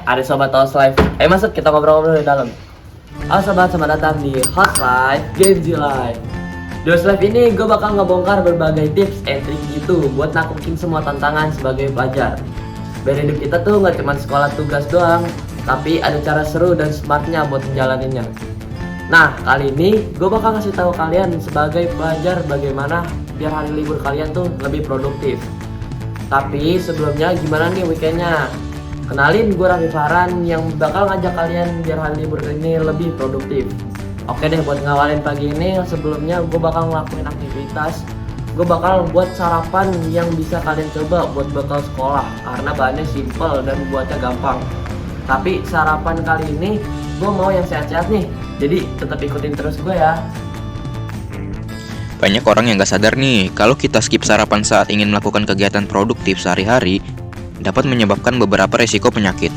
Ada sobat House Live. Ayo masuk, kita ngobrol-ngobrol di dalam. Halo sobat, selamat datang di House Live Games Live. Di House Live ini gue bakal ngebongkar berbagai tips and trik gitu buat naklukin semua tantangan sebagai pelajar. Biar hidup kita tuh nggak cuma sekolah tugas doang, tapi ada cara seru dan smartnya buat menjalaninya. Nah, kali ini gue bakal ngasih tahu kalian sebagai pelajar bagaimana biar hari libur kalian tuh lebih produktif. Tapi sebelumnya gimana nih weekendnya? Kenalin, gue Raffi Farhan yang bakal ngajak kalian biar hari libur ini lebih produktif. Oke deh, buat ngawalin pagi ini, sebelumnya gue bakal ngelakuin aktivitas. Gue bakal buat sarapan yang bisa kalian coba buat bekal sekolah, karena bahannya simple dan buatnya gampang. Tapi sarapan kali ini gue mau yang sehat-sehat nih, jadi tetap ikutin terus gue ya. Banyak orang yang gak sadar nih, kalau kita skip sarapan saat ingin melakukan kegiatan produktif sehari-hari, dapat menyebabkan beberapa resiko penyakit.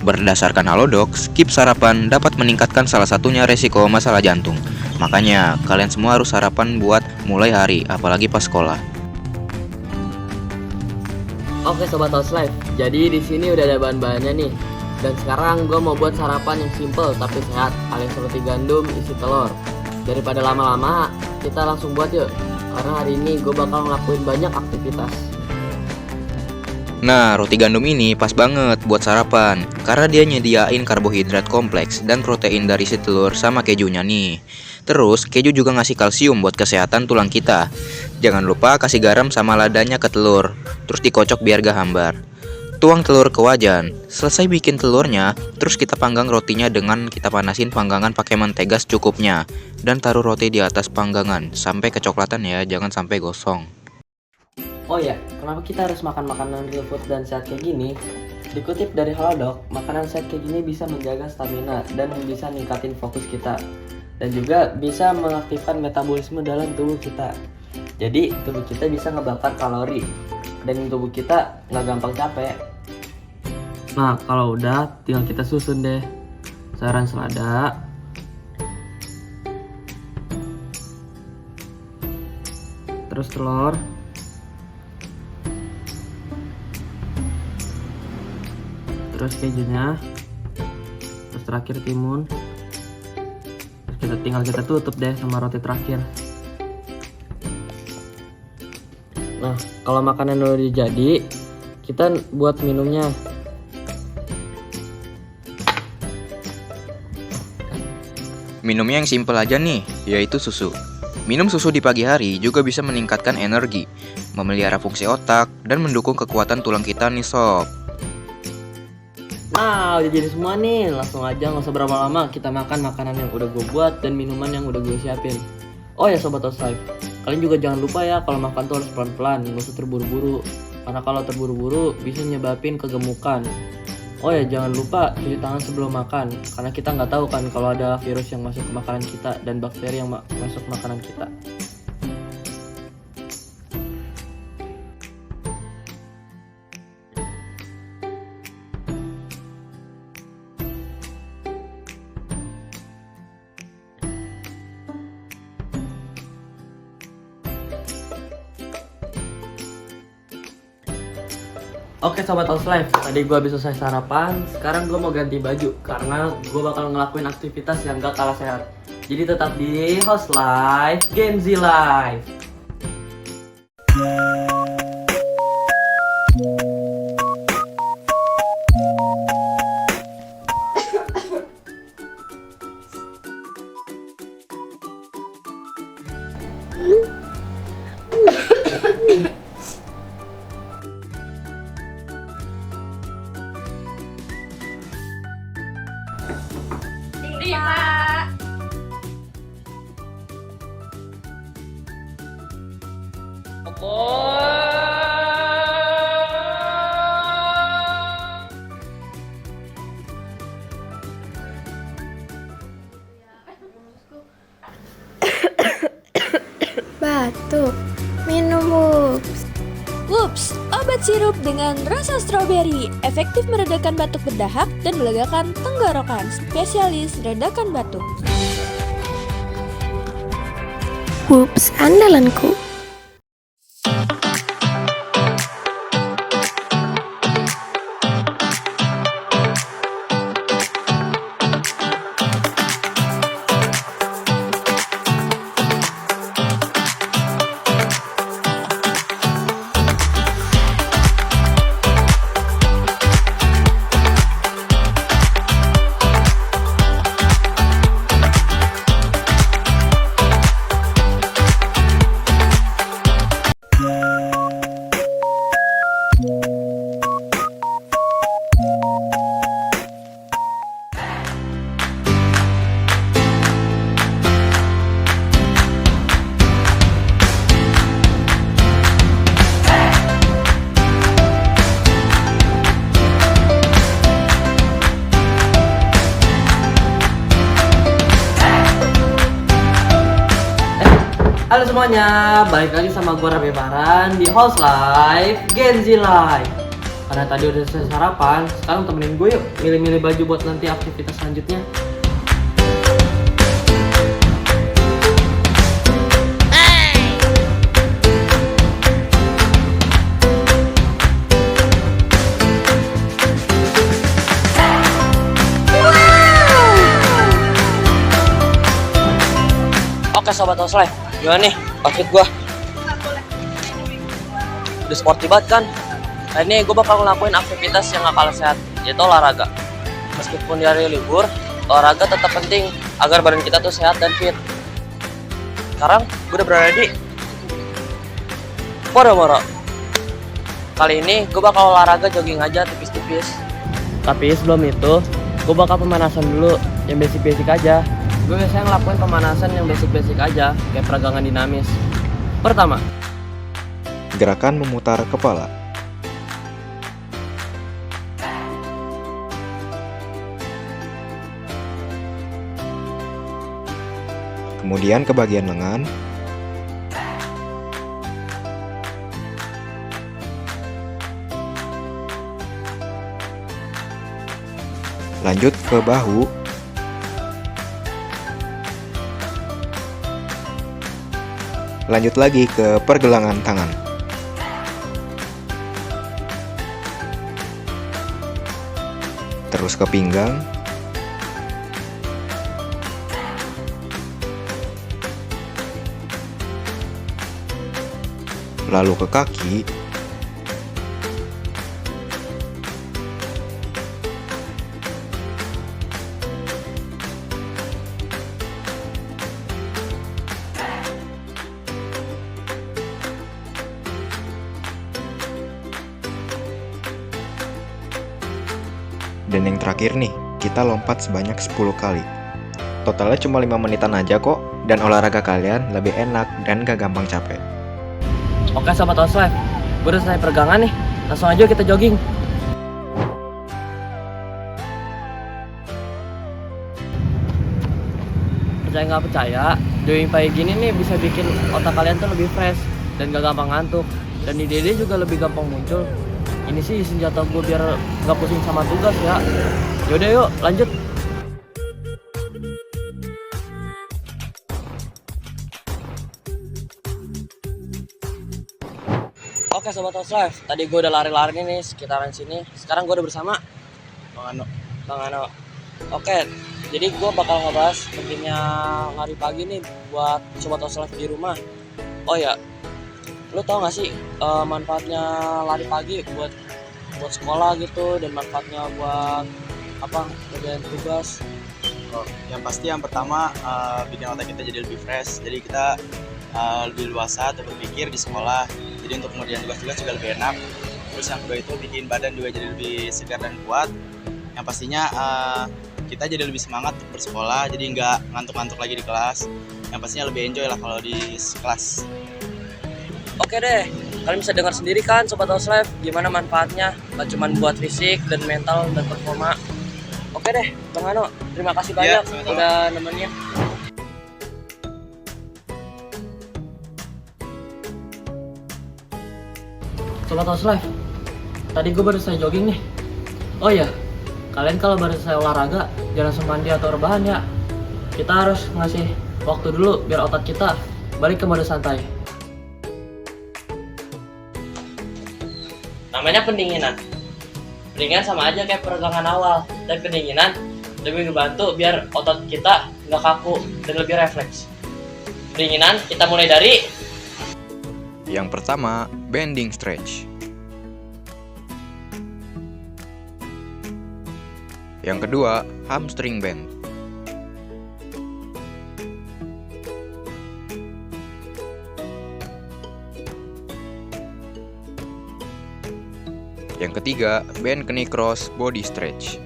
Berdasarkan Halodoc, skip sarapan dapat meningkatkan salah satunya resiko masalah jantung. Makanya, kalian semua harus sarapan buat mulai hari, apalagi pas sekolah. Oke sobat House Life, jadi di sini udah ada bahan-bahannya nih. Dan sekarang gue mau buat sarapan yang simple tapi sehat, alias roti gandum isi telur. Daripada lama-lama, kita langsung buat yuk. Karena hari ini gue bakal ngelakuin banyak aktivitas. Nah, roti gandum ini pas banget buat sarapan, karena dia nyediain karbohidrat kompleks dan protein dari si telur sama kejunya nih. Terus, keju juga ngasih kalsium buat kesehatan tulang kita. Jangan lupa kasih garam sama ladanya ke telur, terus dikocok biar gak hambar. Tuang telur ke wajan, selesai bikin telurnya, terus kita panggang rotinya dengan kita panasin panggangan pakai mentega secukupnya. Dan taruh roti di atas panggangan, sampai kecoklatan ya, jangan sampai gosong. Oh ya, kenapa kita harus makan makanan real food dan sehat kayak gini? Dikutip dari Halodoc, makanan sehat kayak gini bisa menjaga stamina dan bisa ningkatin fokus kita. Dan juga bisa mengaktifkan metabolisme dalam tubuh kita. Jadi tubuh kita bisa ngebakar kalori dan tubuh kita nggak gampang capek. Nah, kalau udah tinggal kita susun deh. Sayuran selada, terus telur, terus kejunya, terus terakhir timun. Terus tinggal kita tutup deh sama roti terakhir. Nah, kalau makanan udah jadi, kita buat minumnya. Minumnya yang simple aja nih, yaitu susu. Minum susu di pagi hari juga bisa meningkatkan energi, memelihara fungsi otak, dan mendukung kekuatan tulang kita nih sob. Nah, udah jadi semua nih. Langsung aja, nggak usah berapa lama, kita makan makanan yang udah gue buat dan minuman yang udah gue siapin. Oh ya sobat House Life, kalian juga jangan lupa ya kalau makan tuh harus pelan-pelan, nggak usah terburu-buru. Karena kalau terburu-buru bisa nyebabin kegemukan. Oh ya, jangan lupa cuci tangan sebelum makan, karena kita nggak tahu kan kalau ada virus yang masuk ke makanan kita dan bakteri yang masuk ke makanan kita. Oke Sobat House Life, tadi gue habis selesai sarapan. Sekarang gue mau ganti baju karena gue bakal ngelakuin aktivitas yang gak kalah sehat. Jadi tetap di House Life, Gen Z Life. Batuk, minum Whoops. Whoops, obat sirup dengan rasa stroberi, efektif meredakan batuk berdahak dan melegakan tenggorokan, spesialis redakan batuk. Whoops, andalanku. Halo semuanya, balik lagi sama gue Rabe Baran di House Life, Gen Z Life. Karena tadi udah selesai sarapan, sekarang temenin gue yuk milih-milih baju buat nanti aktivitas selanjutnya. Oke Sobat House Life, gimana nih outfit gua? Udah sporty banget kan? Nah ini gue bakal ngelakuin aktivitas yang gak kalah sehat, yaitu olahraga. Meskipun di hari libur, olahraga tetap penting agar badan kita tuh sehat dan fit. Sekarang gue udah berada di Podomoro. Kali ini gue bakal olahraga jogging aja tipis-tipis. Tapi sebelum itu, gue bakal pemanasan dulu yang basic-basic aja. Gue biasanya ngelakuin pemanasan yang basic-basic aja, kayak peregangan dinamis. Pertama, Gerakan memutar kepala. Kemudian ke bagian lengan. Lanjut ke bahu. Lanjut lagi ke pergelangan tangan. Terus ke pinggang. Lalu ke kaki. Dan yang terakhir nih, kita lompat sebanyak 10 kali. Totalnya cuma 5 menitan aja kok, dan olahraga kalian lebih enak dan gak gampang capek. oke Sobat House Life, gue udah selesai peregangan nih, langsung aja kita jogging. Percaya nggak percaya, jogging pagi gini nih bisa bikin otak kalian tuh lebih fresh dan gak gampang ngantuk. Dan ide-ide juga lebih gampang muncul. Ini sih senjata gue biar gak pusing sama tugas ya. Yaudah yuk lanjut. Oke Sobat House Life, tadi gue udah lari-lari nih sekitaran sini. Sekarang gue udah bersama Bang Ano. Oke, jadi gue bakal ngebahas pentingnya lari pagi nih buat Sobat House Life di rumah. Oh ya, lu tau gak sih manfaatnya lari pagi buat sekolah gitu, dan manfaatnya buat kerjaan tugas? Yang pasti yang pertama bikin otak kita jadi lebih fresh, jadi kita lebih luasa untuk berpikir di sekolah, jadi untuk kemudian tugas-tugas juga lebih enak. Terus yang kedua itu bikin badan juga jadi lebih segar dan kuat. Yang pastinya kita jadi lebih semangat untuk bersekolah, jadi nggak ngantuk-ngantuk lagi di kelas. Yang pastinya lebih enjoy lah kalau di kelas. Oke deh, kalian bisa dengar sendiri kan Sobat House Life gimana manfaatnya, gak cuma buat fisik dan mental dan performa. Oke deh, Bang Ano, terima kasih banyak udah nemenin. Sobat House Life, tadi gue baru selesai jogging nih. Oh iya, kalian kalau baru selesai olahraga jangan langsung mandi atau rebahan ya. Kita harus ngasih waktu dulu biar otak kita balik ke mode santai. Namanya pendinginan. Pendinginan sama aja kayak peregangan awal, tapi pendinginan lebih ngebantu biar otot kita nggak kaku dan lebih refleks. Pendinginan kita mulai dari Yang pertama, bending stretch. Yang kedua, hamstring bend. Yang ketiga, bend knee cross body stretch.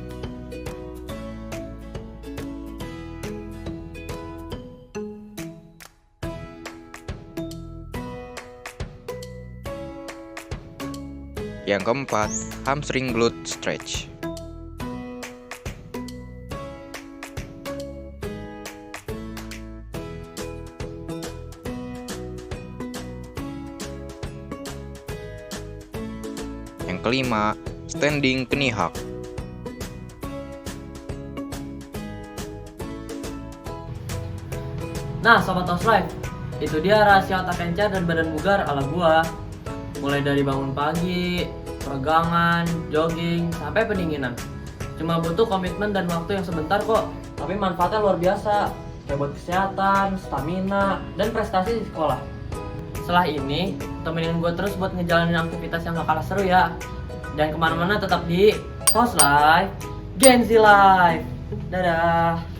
Yang keempat, hamstring glute stretch. Yang kelima, standing knee hug. Nah, Sobat House Life, itu dia rahasia otak encer dan badan bugar ala gua. Mulai dari bangun pagi, peregangan, jogging, sampai pendinginan. Cuma butuh komitmen dan waktu yang sebentar kok, tapi manfaatnya luar biasa. Kayak buat kesehatan, stamina, dan prestasi di sekolah. Setelah ini, temenin gue terus buat ngejalanin aktivitas yang gak kalah seru ya. Dan kemana-mana tetap di House Life, Gen Z Life. Dadah.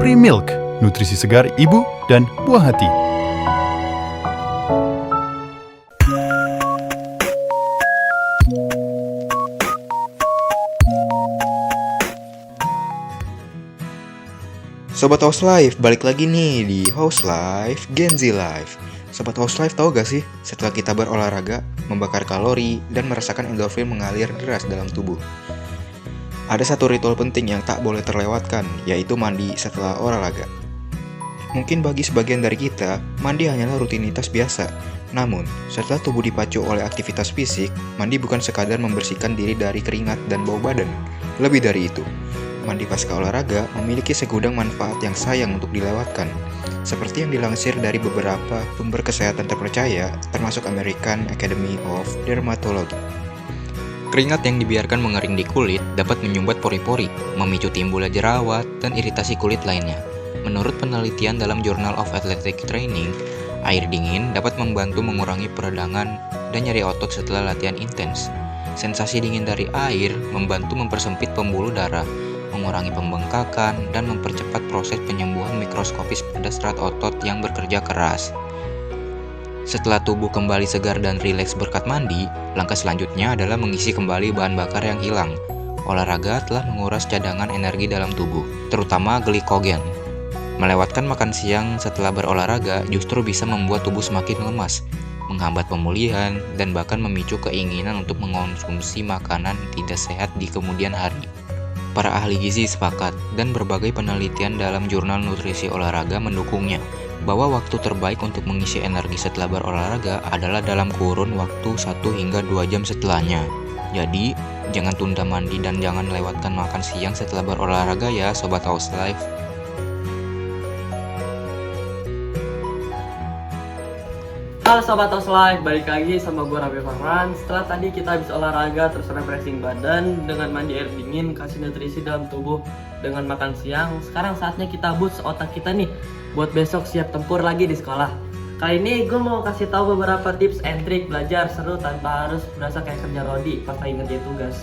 Pre-Milk, nutrisi segar ibu dan buah hati. Sobat House Life, balik lagi nih di House Life, Gen Z Life. Sobat House Life tahu gak sih, setelah kita berolahraga, membakar kalori, dan merasakan endorfin mengalir deras dalam tubuh, ada satu ritual penting yang tak boleh terlewatkan, yaitu mandi setelah olahraga. Mungkin bagi sebagian dari kita, mandi hanyalah rutinitas biasa. Namun, setelah tubuh dipacu oleh aktivitas fisik, mandi bukan sekadar membersihkan diri dari keringat dan bau badan. Lebih dari itu, mandi pasca olahraga memiliki segudang manfaat yang sayang untuk dilewatkan. Seperti yang dilansir dari beberapa sumber kesehatan terpercaya, termasuk American Academy of Dermatology. Keringat yang dibiarkan mengering di kulit dapat menyumbat pori-pori, memicu timbulnya jerawat, dan iritasi kulit lainnya. Menurut penelitian dalam Journal of Athletic Training, air dingin dapat membantu mengurangi peradangan dan nyeri otot setelah latihan intens. Sensasi dingin dari air membantu mempersempit pembuluh darah, mengurangi pembengkakan, dan mempercepat proses penyembuhan mikroskopis pada serat otot yang bekerja keras. Setelah tubuh kembali segar dan rileks berkat mandi, langkah selanjutnya adalah mengisi kembali bahan bakar yang hilang. Olahraga telah menguras cadangan energi dalam tubuh, terutama glikogen. Melewatkan makan siang setelah berolahraga justru bisa membuat tubuh semakin lemas, menghambat pemulihan, dan bahkan memicu keinginan untuk mengonsumsi makanan tidak sehat di kemudian hari. Para ahli gizi sepakat, dan berbagai penelitian dalam jurnal nutrisi olahraga mendukungnya, bahwa waktu terbaik untuk mengisi energi setelah berolahraga adalah dalam kurun waktu 1 hingga 2 jam setelahnya. Jadi, jangan tunda mandi dan jangan lewatkan makan siang setelah berolahraga ya Sobat House Life. Halo Sobat House Life, balik lagi sama gue Raffi Farhan. Setelah tadi kita habis olahraga terus refreshing badan dengan mandi air dingin, kasih nutrisi dalam tubuh dengan makan siang. Sekarang saatnya kita boost otak kita nih buat besok siap tempur lagi di sekolah. Kali ini gue mau kasih tahu beberapa tips and trik belajar seru tanpa harus berasa kayak kerja rodi pas lagi ngerjain tugas.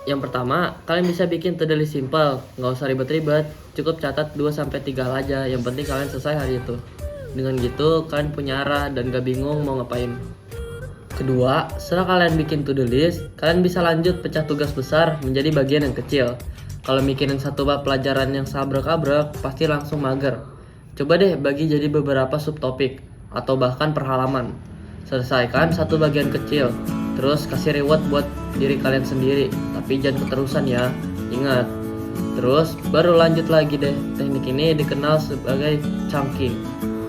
Yang pertama, kalian bisa bikin to-do list simple, nggak usah ribet-ribet, cukup catat 2-3 hal aja, yang penting kalian selesai hari itu. Dengan gitu, kalian punya arah dan gak bingung mau ngapain. Kedua, setelah kalian bikin to-do list, kalian bisa lanjut pecah tugas besar menjadi bagian yang kecil. Kalau mikirin satu bab pelajaran yang sabrek-abrek, pasti langsung mager. Coba deh bagi jadi beberapa subtopik, atau bahkan per halaman. Selesaikan satu bagian kecil, terus kasih reward buat diri kalian sendiri, tapi jangan keterusan ya, ingat. Terus baru lanjut lagi deh. Teknik ini dikenal sebagai chunking,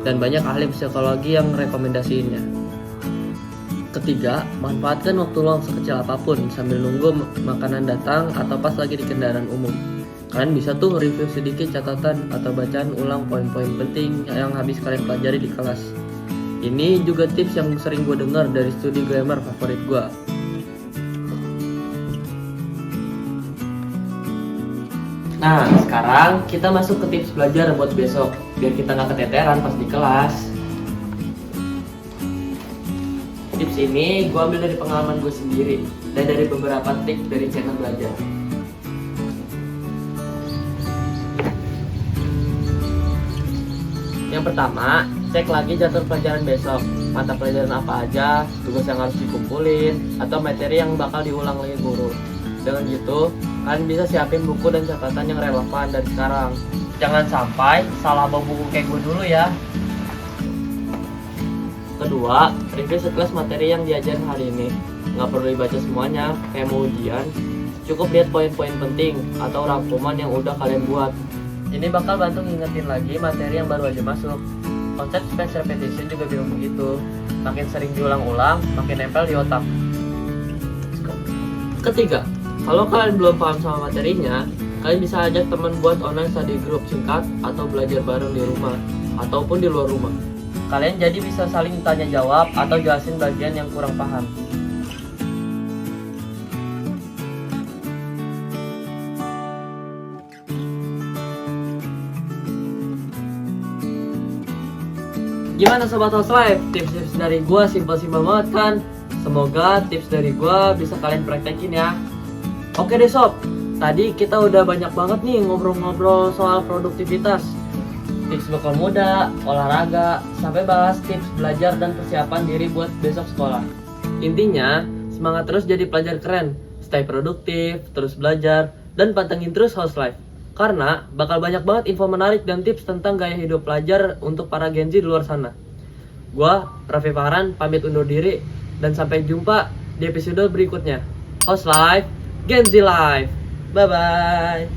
dan banyak ahli psikologi yang rekomendasiinnya. Ketiga, manfaatkan waktu luang sekecil apapun sambil nunggu makanan datang atau pas lagi di kendaraan umum. Kalian bisa tuh review sedikit catatan atau bacaan ulang poin-poin penting yang habis kalian pelajari di kelas. Ini juga tips yang sering gue dengar dari studi grammar favorit gue. Nah, sekarang kita masuk ke tips belajar buat besok, biar kita nggak keteteran pas di kelas. Tips ini gue ambil dari pengalaman gue sendiri dan dari beberapa trik dari channel belajar. Yang pertama, cek lagi jadwal pelajaran besok. Mata pelajaran apa aja, tugas yang harus dikumpulin, atau materi yang bakal diulang lagi guru. Dengan gitu, kalian bisa siapin buku dan catatan yang relevan dari sekarang. Jangan sampai salah bawa buku kayak gue dulu ya. Kedua, review sekelas materi yang diajarin hari ini. Nggak perlu dibaca semuanya, kayak mau ujian. Cukup lihat poin-poin penting atau rangkuman yang udah kalian buat. Ini bakal bantu ngingetin lagi materi yang baru aja masuk. Konsep space repetition juga bilang begitu. Makin sering diulang-ulang, makin nempel di otak. Ketiga, kalau kalian belum paham sama materinya, kalian bisa ajak teman buat online study group singkat atau belajar bareng di rumah ataupun di luar rumah. Kalian jadi bisa saling tanya jawab atau jelasin bagian yang kurang paham. Gimana Sobat House Life? Tips-tips dari gua simpel-simpel banget kan? Semoga tips dari gua bisa kalian praktekin ya. Oke deh sob, tadi kita udah banyak banget nih ngobrol-ngobrol soal produktivitas, tips bekal muda, olahraga, sampai bahas tips belajar dan persiapan diri buat besok sekolah. Intinya, semangat terus jadi pelajar keren, stay produktif, terus belajar, dan pantengin terus House Life. Karena bakal banyak banget info menarik dan tips tentang gaya hidup pelajar untuk para Gen Z di luar sana. Gua, Raffi Farhan, pamit undur diri, dan sampai jumpa di episode berikutnya. House Life, Gen Z Life. Bye-bye.